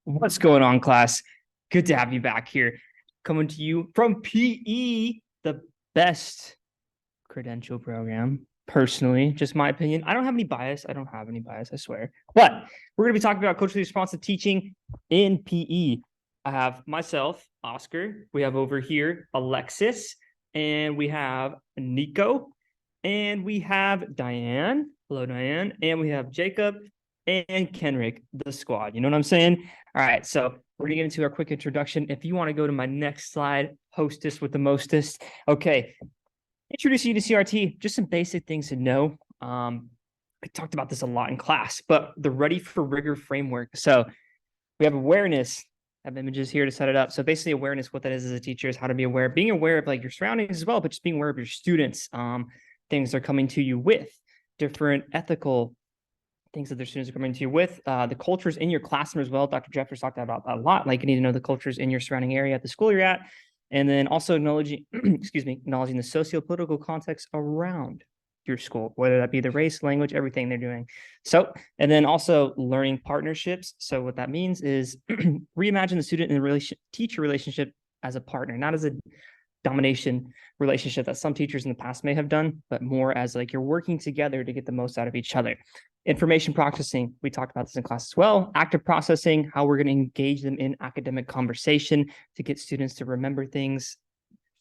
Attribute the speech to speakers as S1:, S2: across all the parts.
S1: What's going on, class? Good to have you back here. Coming to you from PE, the best credential program. Personally, just my opinion. I don't have any bias. I don't have any bias, I swear. But we're going to be talking about culturally responsive teaching in PE. I have myself, Oscar. We have over here Alexis, and we have Nico, and we have Diane. Hello, Diane. And we have Jacob and Kenrick, the squad. You know what I'm saying? All right, so we're gonna get into our quick introduction. If you want to go to my next slide, hostess with the mostest. Okay, introduce you to CRT. Just some basic things to know. I talked about this a lot in class, but the Ready for Rigor framework. So we have awareness. I have images here to set it up. So basically, awareness, what that is as a teacher, is how to be aware, being aware of like your surroundings as well, but just being aware of your students. Things they're coming to you with, different ethical things that their students are coming to you with, the cultures in your classroom as well. Dr. Jeffers talked about that a lot. Like you need to know the cultures in your surrounding area at the school you're at, and then also acknowledging, acknowledging the socio-political context around your school, whether that be the race, language, everything they're doing. So, and then also learning partnerships. So what that means is reimagine the student and the teacher relationship as a partner, not as a domination relationship that some teachers in the past may have done, but more as like you're working together to get the most out of each other. Information processing, we talked about this in class as well. Active processing, how we're going to engage them in academic conversation to get students to remember things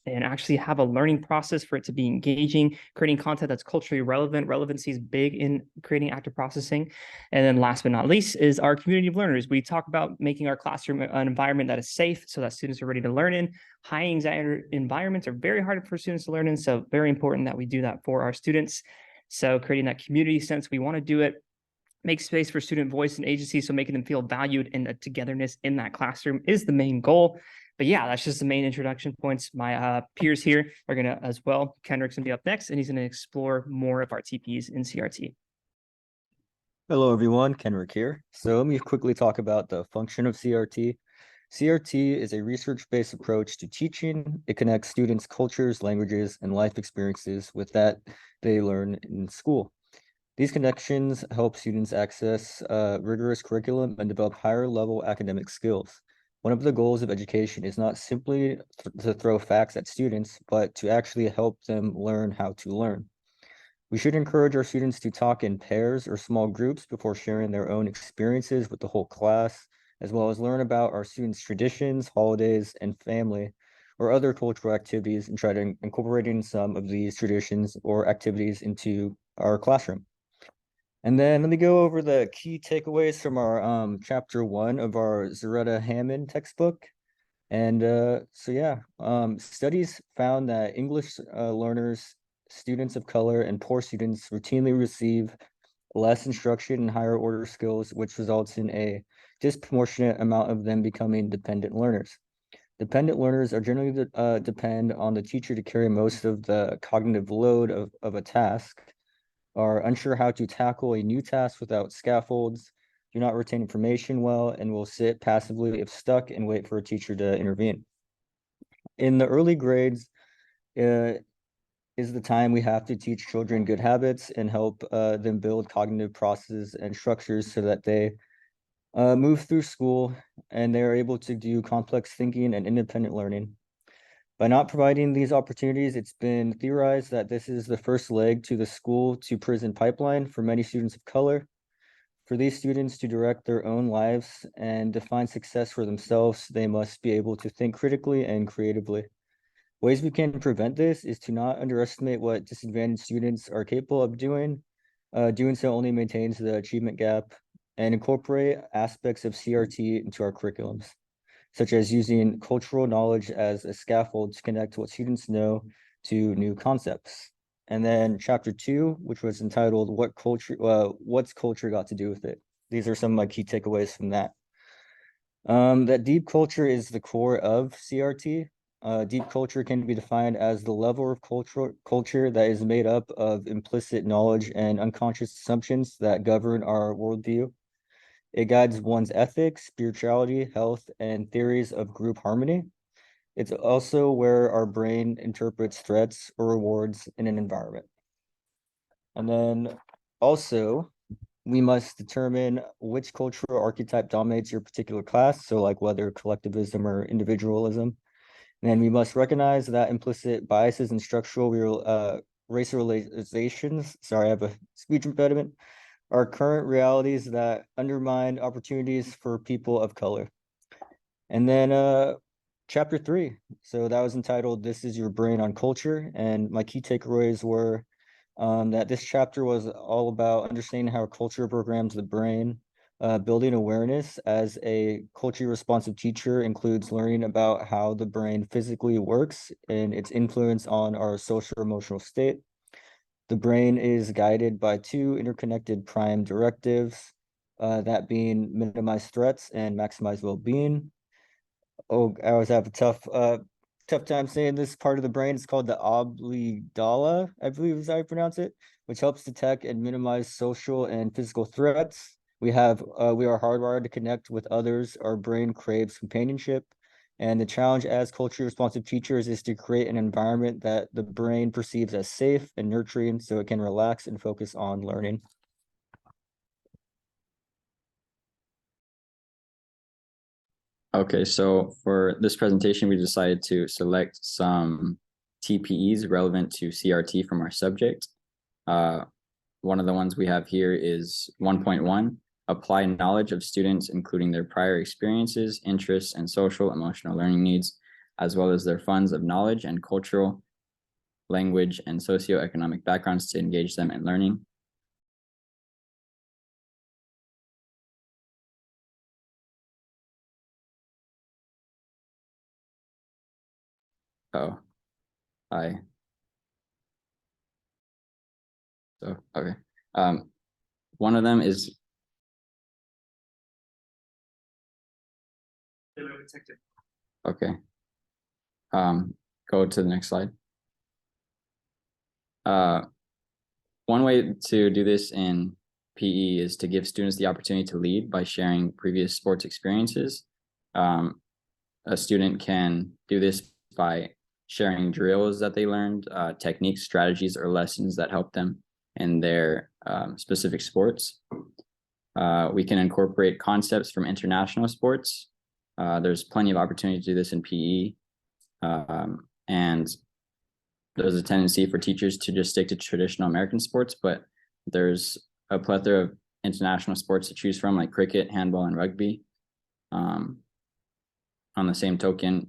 S1: and actually have a learning process for it to be engaging, creating content that's culturally relevant. Relevancy is big in creating active processing. And then last but not least is our community of learners. We talk about making our classroom an environment that is safe so that students are ready to learn in. High anxiety environments are very hard for students to learn in, so very important that we do that for our students. So creating that community sense, we want to do it, make space for student voice and agency, so making them feel valued and the togetherness in that classroom is the main goal. But yeah, that's just the main introduction points. My peers here are going to as well. Kendrick's going to be up next, and he's going to explore more of our TPs in CRT.
S2: Hello, everyone. Kenrick here. So let me quickly talk about the function of CRT. CRT is a research-based approach to teaching. It connects students' cultures, languages, and life experiences with that they learn in school. These connections help students access rigorous curriculum and develop higher-level academic skills. One of the goals of education is not simply to throw facts at students, but to actually help them learn how to learn. We should encourage our students to talk in pairs or small groups before sharing their own experiences with the whole class, as well as learn about our students' traditions, holidays, and family, or other cultural activities, and try to incorporating some of these traditions or activities into our classroom. And then let me go over the key takeaways from our chapter 1 of our Zaretta Hammond textbook. And studies found that English learners, students of color, and poor students routinely receive less instruction in higher order skills, which results in a disproportionate amount of them becoming dependent learners. Dependent learners are generally depend on the teacher to carry most of the cognitive load of a task, are unsure how to tackle a new task without scaffolds, do not retain information well, and will sit passively if stuck and wait for a teacher to intervene. In the early grades, is the time we have to teach children good habits and help them build cognitive processes and structures so that they move through school and they're able to do complex thinking and independent learning. By not providing these opportunities, it's been theorized that this is the first leg to the school to prison pipeline for many students of color. For these students to direct their own lives and define success for themselves, they must be able to think critically and creatively. Ways we can prevent this is to not underestimate what disadvantaged students are capable of doing. Doing so only maintains the achievement gap, and incorporate aspects of CRT into our curriculums, such as using cultural knowledge as a scaffold to connect what students know to new concepts. And then chapter 2, which was entitled What's Culture Got to Do with It? These are some of my key takeaways from that. That deep culture is the core of CRT. Deep culture can be defined as the level of culture that is made up of implicit knowledge and unconscious assumptions that govern our worldview. It guides one's ethics, spirituality, health, and theories of group harmony. It's also where our brain interprets threats or rewards in an environment. And then also, we must determine which cultural archetype dominates your particular class, so like whether collectivism or individualism. And then we must recognize that implicit biases and structural racializations, sorry, I have a speech impediment, are current realities that undermine opportunities for people of color. And then chapter 3. So that was entitled This is Your Brain on Culture. And my key takeaways were that this chapter was all about understanding how culture programs the brain. Building awareness as a culturally responsive teacher includes learning about how the brain physically works and its influence on our social emotional state. The brain is guided by two interconnected prime directives, that being minimize threats and maximize well-being. Oh, I always have a tough time saying this part of the brain. It's called the amygdala, I believe is how you pronounce it, which helps detect and minimize social and physical threats. We are hardwired to connect with others. Our brain craves companionship. And the challenge as culturally responsive teachers is to create an environment that the brain perceives as safe and nurturing so it can relax and focus on learning.
S3: Okay, so for this presentation, we decided to select some TPEs relevant to CRT from our subject. One of the ones we have here is 1.1, apply knowledge of students, including their prior experiences, interests, and social emotional learning needs, as well as their funds of knowledge and cultural, language, and socioeconomic backgrounds to engage them in learning. Oh, okay. One of them is okay. Go to the next slide. One way to do this in PE is to give students the opportunity to lead by sharing previous sports experiences. A student can do this by sharing drills that they learned, techniques, strategies, or lessons that help them in their specific sports. We can incorporate concepts from international sports. There's plenty of opportunity to do this in PE. And there's a tendency for teachers to just stick to traditional American sports, but there's a plethora of international sports to choose from, like cricket, handball, and rugby. On the same token,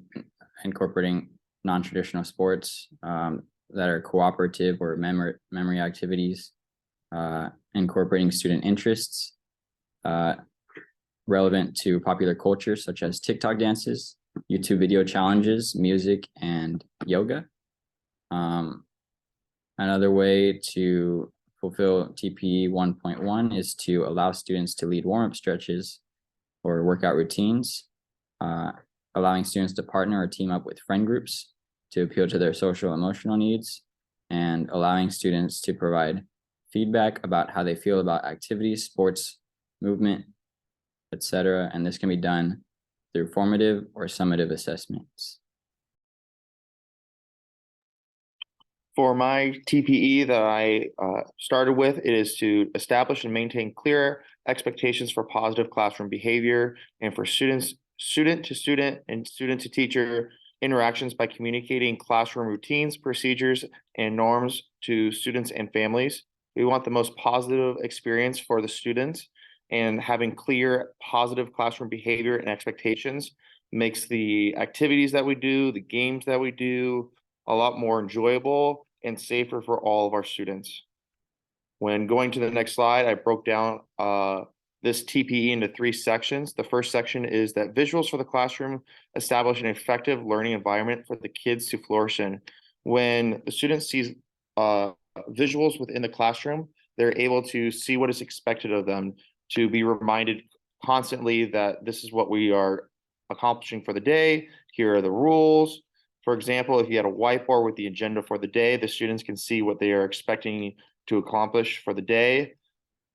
S3: incorporating non-traditional sports that are cooperative or memory activities, incorporating student interests relevant to popular culture, such as TikTok dances, YouTube video challenges, music, and yoga. Another way to fulfill TPE 1.1 is to allow students to lead warm-up stretches or workout routines, allowing students to partner or team up with friend groups to appeal to their social emotional needs, and allowing students to provide feedback about how they feel about activities, sports, movement, etc. And this can be done through formative or summative assessments.
S4: For my TPE that I started with, it is to establish and maintain clear expectations for positive classroom behavior and for student to student and student to teacher interactions by communicating classroom routines, procedures, and norms to students and families. We want the most positive experience for the students, and having clear positive classroom behavior and expectations makes the activities that we do, the games that we do, a lot more enjoyable and safer for all of our students. When going to the next slide, I broke down this TPE into 3 sections. The first section is that visuals for the classroom establish an effective learning environment for the kids to flourish in. When the student sees visuals within the classroom, they're able to see what is expected of them, to be reminded constantly that this is what we are accomplishing for the day. Here are the rules. For example, if you had a whiteboard with the agenda for the day, the students can see what they are expecting to accomplish for the day.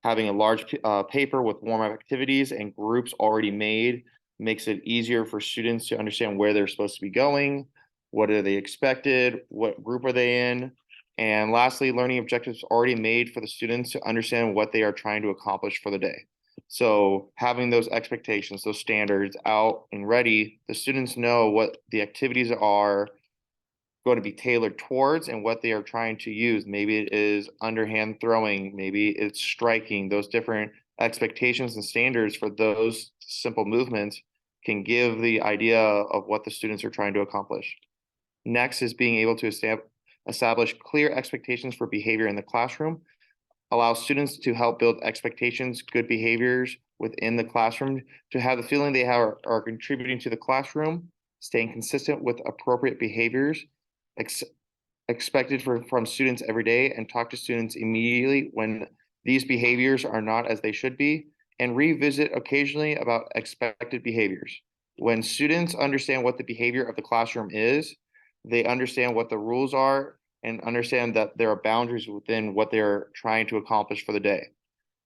S4: Having a large paper with warm-up activities and groups already made makes it easier for students to understand where they're supposed to be going, what are they expected, what group are they in. And lastly, learning objectives already made for the students to understand what they are trying to accomplish for the day. So having those expectations, those standards out and ready, the students know what the activities are going to be tailored towards and what they are trying to use. Maybe it is underhand throwing, maybe it's striking. Those different expectations and standards for those simple movements can give the idea of what the students are trying to accomplish. Next is being able to establish clear expectations for behavior in the classroom, allow students to help build expectations, good behaviors within the classroom, to have the feeling they are contributing to the classroom, staying consistent with appropriate behaviors expected from students every day, and talk to students immediately when these behaviors are not as they should be, and revisit occasionally about expected behaviors. When students understand what the behavior of the classroom is, they understand what the rules are and understand that there are boundaries within what they're trying to accomplish for the day.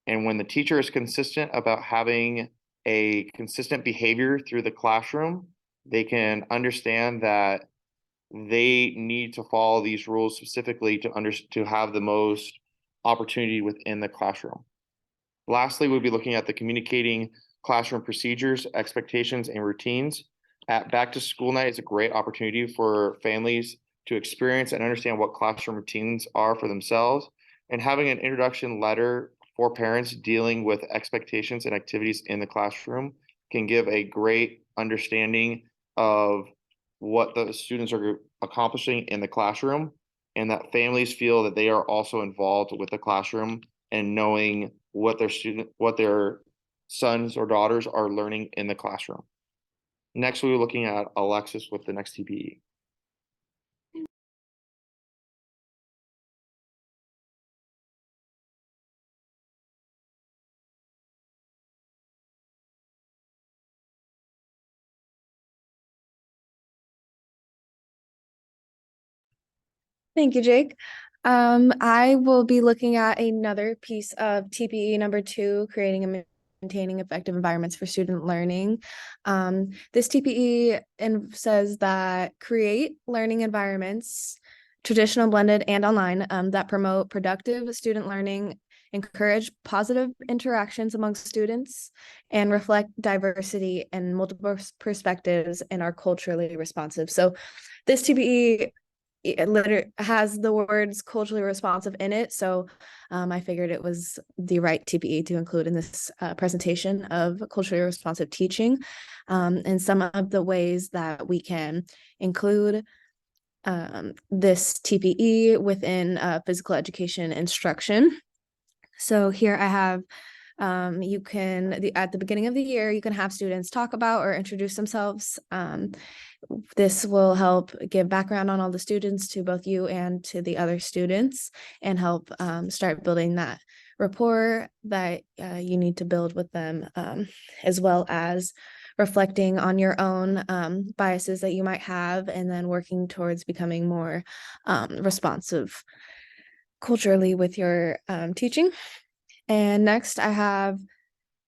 S4: And when the teacher is consistent about having a consistent behavior through the classroom, they can understand that they need to follow these rules specifically to have the most opportunity within the classroom. Lastly, we'll be looking at the communicating classroom procedures, expectations, and routines. At back to school night is a great opportunity for families to experience and understand what classroom routines are for themselves, and having an introduction letter for parents dealing with expectations and activities in the classroom can give a great understanding of what the students are accomplishing in the classroom, and that families feel that they are also involved with the classroom and knowing what their sons or daughters are learning in the classroom. Next, we'll be looking at Alexis with the next TPE.
S5: Thank you, Jake. I will be looking at another piece of TPE number 2, creating and maintaining effective environments for student learning. This TPE says that create learning environments, traditional, blended, and online, that promote productive student learning, encourage positive interactions among students, and reflect diversity and multiple perspectives and are culturally responsive. So this TPE it literally has the words culturally responsive in it. So I figured it was the right TPE to include in this presentation of culturally responsive teaching, and some of the ways that we can include this TPE within physical education instruction. So here I have you can at the beginning of the year, you can have students talk about or introduce themselves. This will help give background on all the students to both you and to the other students, and help start building that rapport that you need to build with them, as well as reflecting on your own biases that you might have, and then working towards becoming more responsive culturally with your teaching. And next I have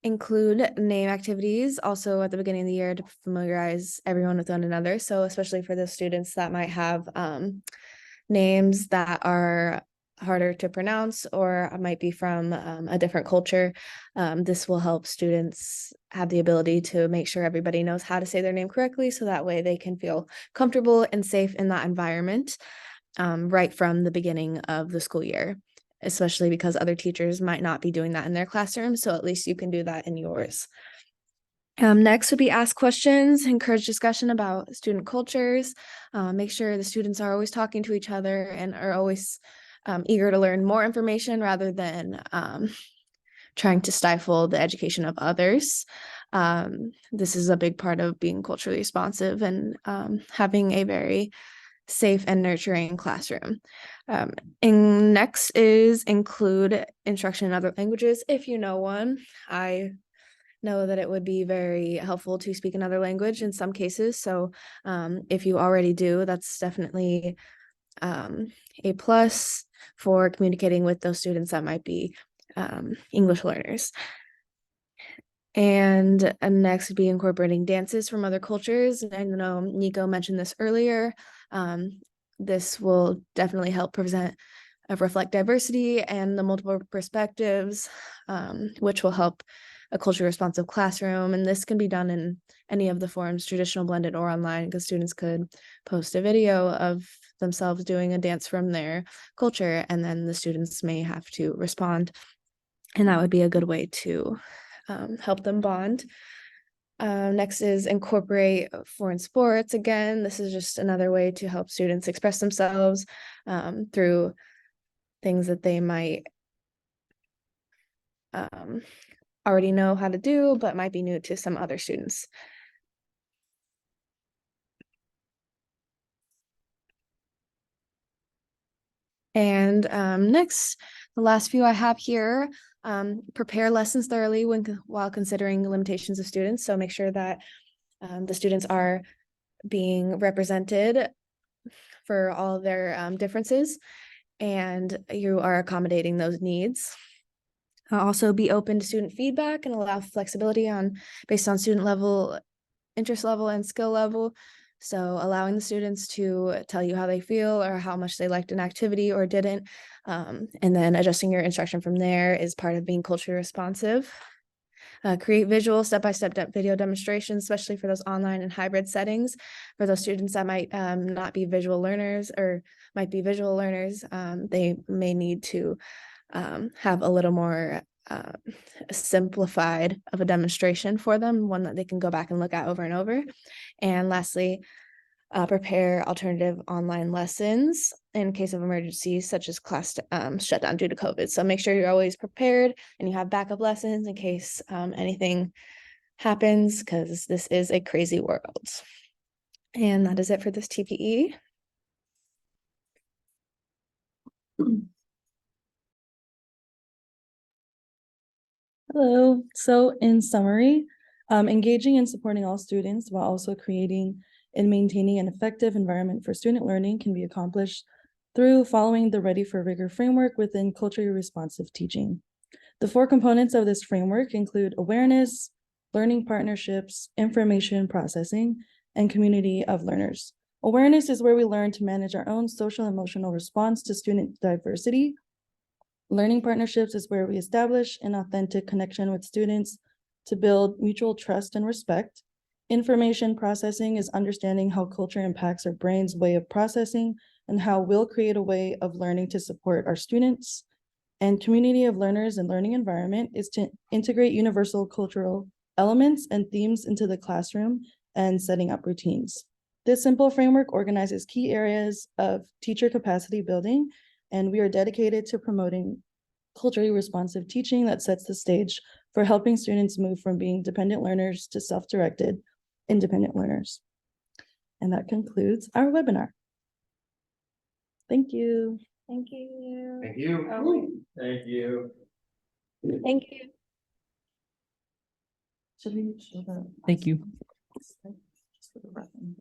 S5: include name activities also at the beginning of the year to familiarize everyone with one another. So especially for the students that might have names that are harder to pronounce or might be from a different culture, this will help students have the ability to make sure everybody knows how to say their name correctly, so that way they can feel comfortable and safe in that environment right from the beginning of the school year, especially because other teachers might not be doing that in their classroom. So at least you can do that in yours. Next would be ask questions, encourage discussion about student cultures, make sure the students are always talking to each other and are always eager to learn more information rather than trying to stifle the education of others. This is a big part of being culturally responsive and having a very safe and nurturing classroom. And next is include instruction in other languages if you know one. I know that it would be very helpful to speak another language in some cases. So if you already do, that's definitely a plus for communicating with those students that might be English learners. And next would be incorporating dances from other cultures. And I know Nico mentioned this earlier. this will definitely help reflect diversity and the multiple perspectives, which will help a culturally responsive classroom. And this can be done in any of the forms, traditional, blended, or online, because students could post a video of themselves doing a dance from their culture, and then the students may have to respond. And that would be a good way to help them bond. Next is incorporate foreign sports. Again, this is just another way to help students express themselves through things that they might already know how to do, but might be new to some other students. And next, the last few I have here, prepare lessons thoroughly while considering the limitations of students. So make sure that the students are being represented for all of their differences, and you are accommodating those needs. Also be open to student feedback and allow flexibility based on student level, interest level, and skill level. So allowing the students to tell you how they feel or how much they liked an activity or didn't, and then adjusting your instruction from there is part of being culturally responsive. Create visual step-by-step video demonstrations, especially for those online and hybrid settings. For those students that might not be visual learners or might be visual learners, they may need to have a little more simplified of a demonstration for them, one that they can go back and look at over and over. And lastly, prepare alternative online lessons in case of emergencies, such as class shutdown due to COVID. So make sure you're always prepared and you have backup lessons in case anything happens, because this is a crazy world. And that is it for this TPE.
S6: Hello. So in summary, engaging and supporting all students while also creating and maintaining an effective environment for student learning can be accomplished through following the Ready for Rigor framework within culturally responsive teaching. The 4 components of this framework include awareness, learning partnerships, information processing, and community of learners. Awareness is where we learn to manage our own social and emotional response to student diversity. Learning partnerships is where we establish an authentic connection with students to build mutual trust and respect. Information processing is understanding how culture impacts our brain's way of processing and how we'll create a way of learning to support our students. And community of learners and learning environment is to integrate universal cultural elements and themes into the classroom and setting up routines. This simple framework organizes key areas of teacher capacity building, and we are dedicated to promoting culturally responsive teaching that sets the stage for helping students move from being dependent learners to self-directed independent learners. And that concludes our webinar. Thank you.
S5: Thank you.
S4: Thank you.
S3: Thank you.
S5: Thank you.
S6: Should we show the?
S1: Thank you.
S6: Just for the reference.